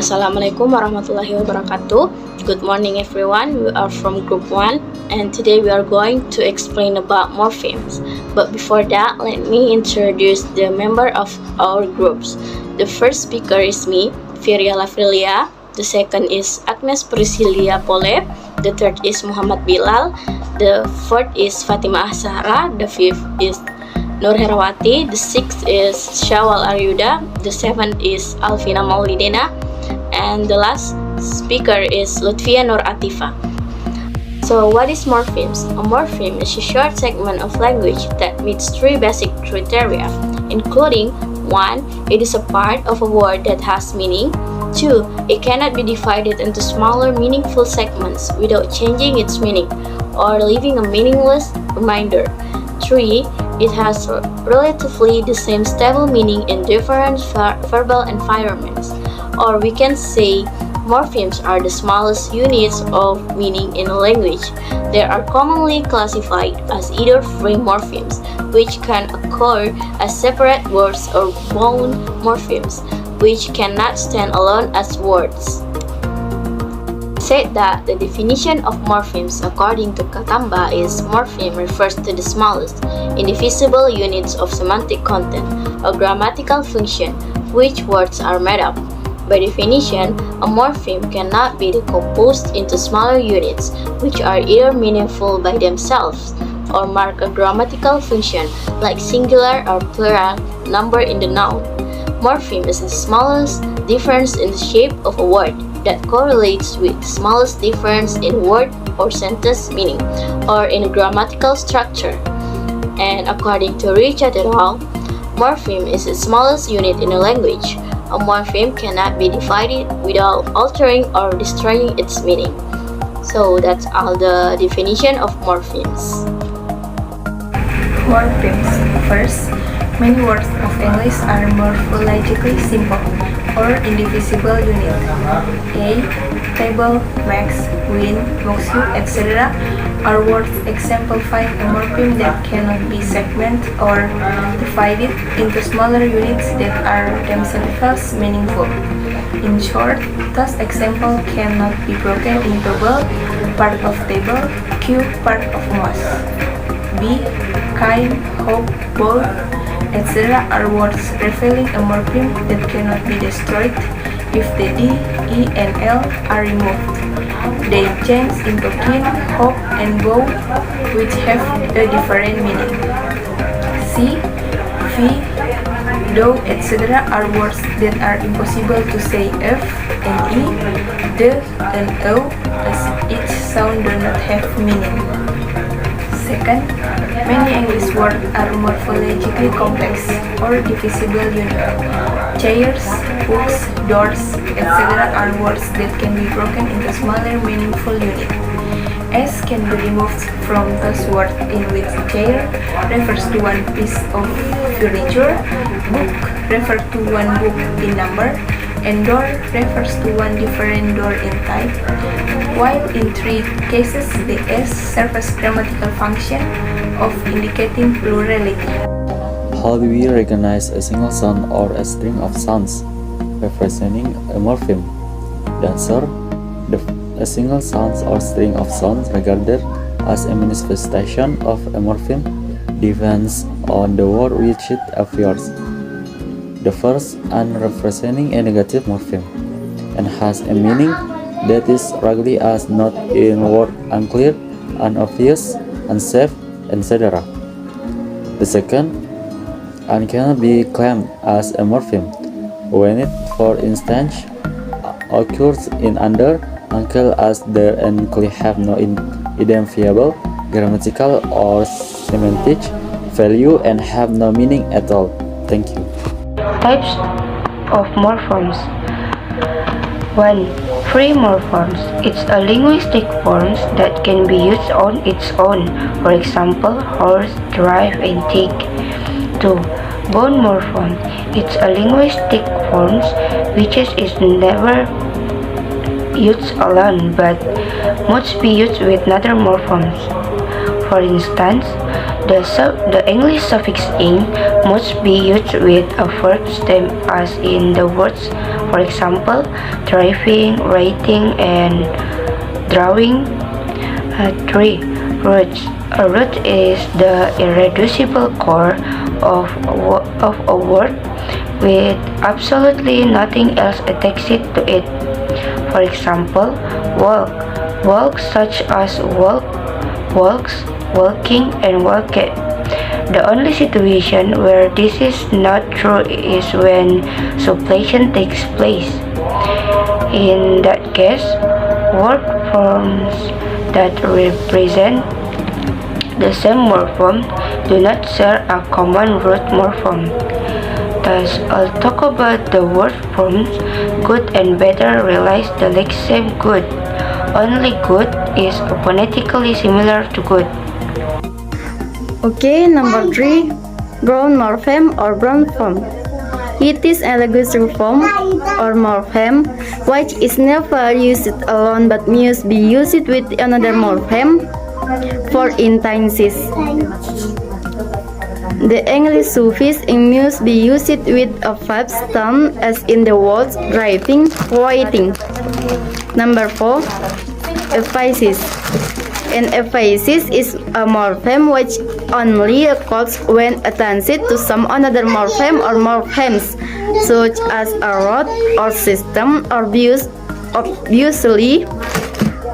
Assalamualaikum warahmatullahi wabarakatuh. Good morning everyone, we are from group 1 and today we are going to explain about morphemes. But before that, let me introduce the member of our groups. The first speaker is me, Firia Lafrilia. The second is Agnes Priscilia Polep. The third is Muhammad Bilal. The fourth is Fatimah Zahra. The fifth is Nur Herawati. The sixth is Syawal Aryuda. The seventh is Alvina Maulidena. And the last speaker is Lutfia Nur Atifa. So what is morphemes? A morpheme is a short segment of language that meets three basic criteria, including 1. It is a part of a word that has meaning. 2. It cannot be divided into smaller meaningful segments without changing its meaning or leaving a meaningless remainder. 3. It has relatively the same stable meaning in different verbal environments. Or we can say morphemes are the smallest units of meaning in a language. They are commonly classified as either free morphemes, which can occur as separate words, or bound morphemes, which cannot stand alone as words. Said that the definition of morphemes according to Katamba is morpheme refers to the smallest, indivisible units of semantic content or grammatical function which words are made up. By definition, a morpheme cannot be decomposed into smaller units which are either meaningful by themselves or mark a grammatical function like singular or plural number in the noun. Morpheme is the smallest difference in the shape of a word that correlates with the smallest difference in word or sentence meaning or in a grammatical structure. And according to Richard et al., morpheme is the smallest unit in a language. A morpheme cannot be divided without altering or destroying its meaning. So that's all the definition of morphemes. Morphemes. First, many words of English are morphologically simple or indivisible units. A, table, max, win, box you, etc. are words exemplifying a morpheme that cannot be segmented or divided into smaller units that are themselves meaningful. In short, thus example cannot be broken into ball, part of table, Q, part of mouse. B, kind, hope, ball, etc. are words revealing a morpheme that cannot be destroyed if the D, E, and L are removed. They change into kin, hope, and bow, which have a different meaning. C, V, though, etc. are words that are impossible to say F and E, the, and O, as each sound do not have meaning. Second, many English words are morphologically complex or divisible units. Chairs, books, doors, etc. are words that can be broken into smaller meaningful units. S can be removed from those words in which chair refers to one piece of furniture, book refers to one book in number, and door refers to one different door in type, while in three cases the S serves as grammatical function of indicating plurality. How do we recognize a single sound or a string of sounds representing a morpheme? The answer: a single sound or string of sounds regarded as a manifestation of a morpheme depends on the word which it appears. The first, representing a negative morpheme and has a meaning that is regarded as not in word unclear, unobvious, unsafe, etc. The second, cannot be claimed as a morpheme when it, for instance, occurs in under, uncle as there and clearly have no identifiable grammatical or semantic value and have no meaning at all. Thank you. Types of morphemes. 1. Free morphemes. It's a linguistic form that can be used on its own. For example, horse, drive, and take. 2. Bound morpheme. It's a linguistic form which is never used alone but must be used with other morphemes. For instance, the English suffix "ing" must be used with a verb stem as in the words, for example, driving, writing, and drawing. 3. Roots. A root is the irreducible core of a word with absolutely nothing else attached to it. For example, walk. Walk such as walk, walks, walking, and walked. The only situation where this is not true is when suppletion takes place. In that case, word forms that represent the same morpheme do not share a common root morpheme. Thus, I'll talk about the word forms good and better realize the lexeme good. Only good is phonetically similar to good. Okay, number 3, brown morpheme or brown form. It is a linguistic form or morpheme which is never used alone but must be used with another morpheme for intenses. The English suffix "ing" must be used with a verb stem as in the words driving, writing. Number 4, emphasis. An emphasis is a morpheme which only occurs when attached to some another morpheme or morphemes, such as a root or system or obviously.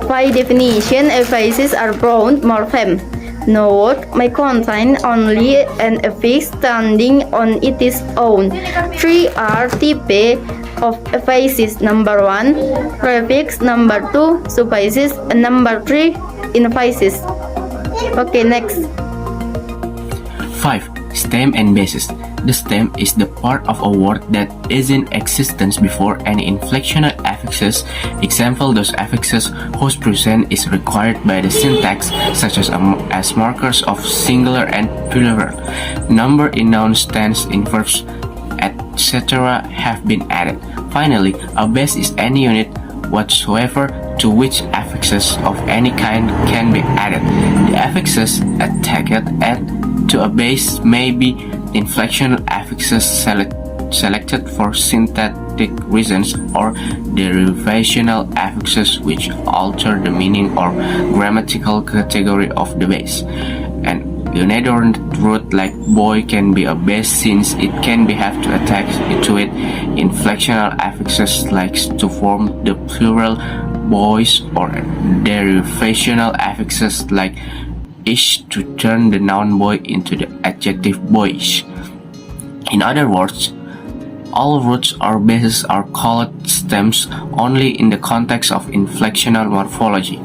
By definition, emphases are broad morpheme. No word may contain only an affix standing on its own. 3 are types of emphasis. Number 1, prefix. Number 2, suffices. And number 3, emphasis. Okay, next. 5. Stem and basis. The stem is the part of a word that is in existence before any inflectional affixes. Example, those affixes whose presence is required by the syntax, such as markers of singular and plural. Number in nouns, tense, in verbs, etc. have been added. Finally, a base is any unit whatsoever to which affixes of any kind can be added. The affixes attached to a base may be inflectional affixes selected for syntactic reasons or derivational affixes which alter the meaning or grammatical category of the base. An unadorned root like boy can be a base since it can be have to attach to it inflectional affixes like to form the plural boys or derivational affixes like ish to turn the noun boy into the adjective boyish. In other words, all roots or bases are called stems only in the context of inflectional morphology.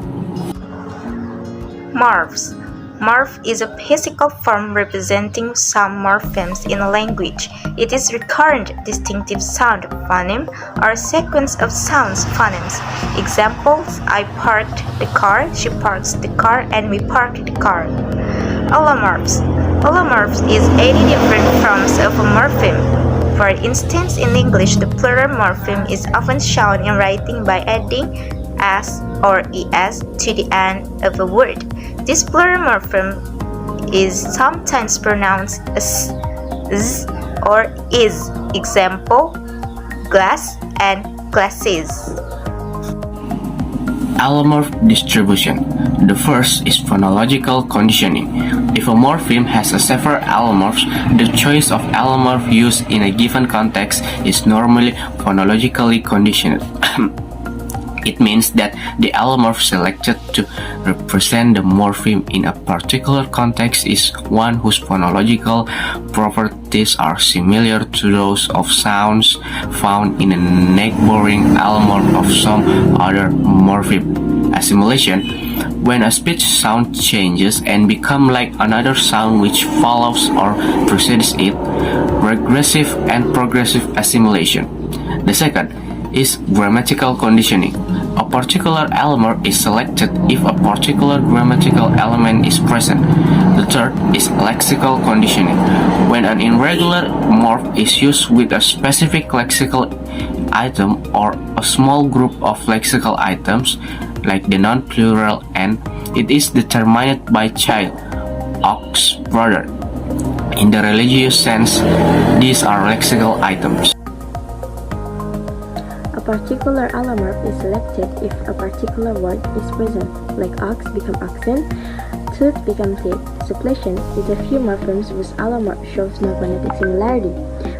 Morphs. Morph is a physical form representing some morphemes in a language. It is recurrent distinctive sound phoneme or sequence of sounds phonemes. Examples: I parked the car, she parks the car, and we parked the car. Allomorphs. Allomorphs is 80 different forms of a morpheme. For instance, in English, the plural morpheme is often shown in writing by adding s or es to the end of a word. This plural morpheme is sometimes pronounced as z or is. Example: glass and glasses. Allomorph distribution. The first is phonological conditioning. If a morpheme has several allomorphs, the choice of allomorph used in a given context is normally phonologically conditioned. It means that the allomorph selected to represent the morpheme in a particular context is one whose phonological properties are similar to those of sounds found in a neighboring allomorph of some other morpheme. Assimilation: when a speech sound changes and becomes like another sound which follows or precedes it. Regressive and progressive assimilation. The second is grammatical conditioning. A particular allomorph is selected if a particular grammatical element is present. The third is lexical conditioning. When an irregular morph is used with a specific lexical item or a small group of lexical items, like the non-plural and it is determined by child, ox, brother. In the religious sense, these are lexical items. A particular allomorph is selected if a particular word is present, like ox become oxen, tooth become teeth. Suppletion is a few morphemes whose allomorph shows no phonetic similarity,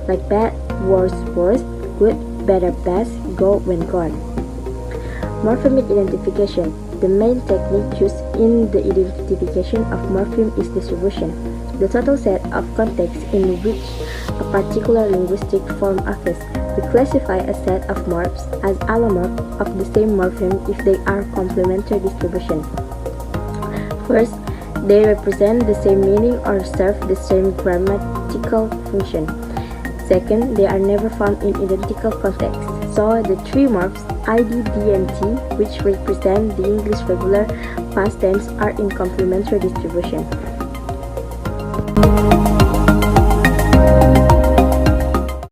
like bad, worse, worst, good, better, best, go when gone. Morphemic identification. The main technique used in the identification of morpheme is distribution, the total set of contexts in which a particular linguistic form occurs. We classify a set of morphs as allomorph of the same morpheme if they are complementary distribution. First, they represent the same meaning or serve the same grammatical function. Second, they are never found in identical contexts. So, the three morphs ID, D, and T, which represent the English regular past tense, are in complementary distribution.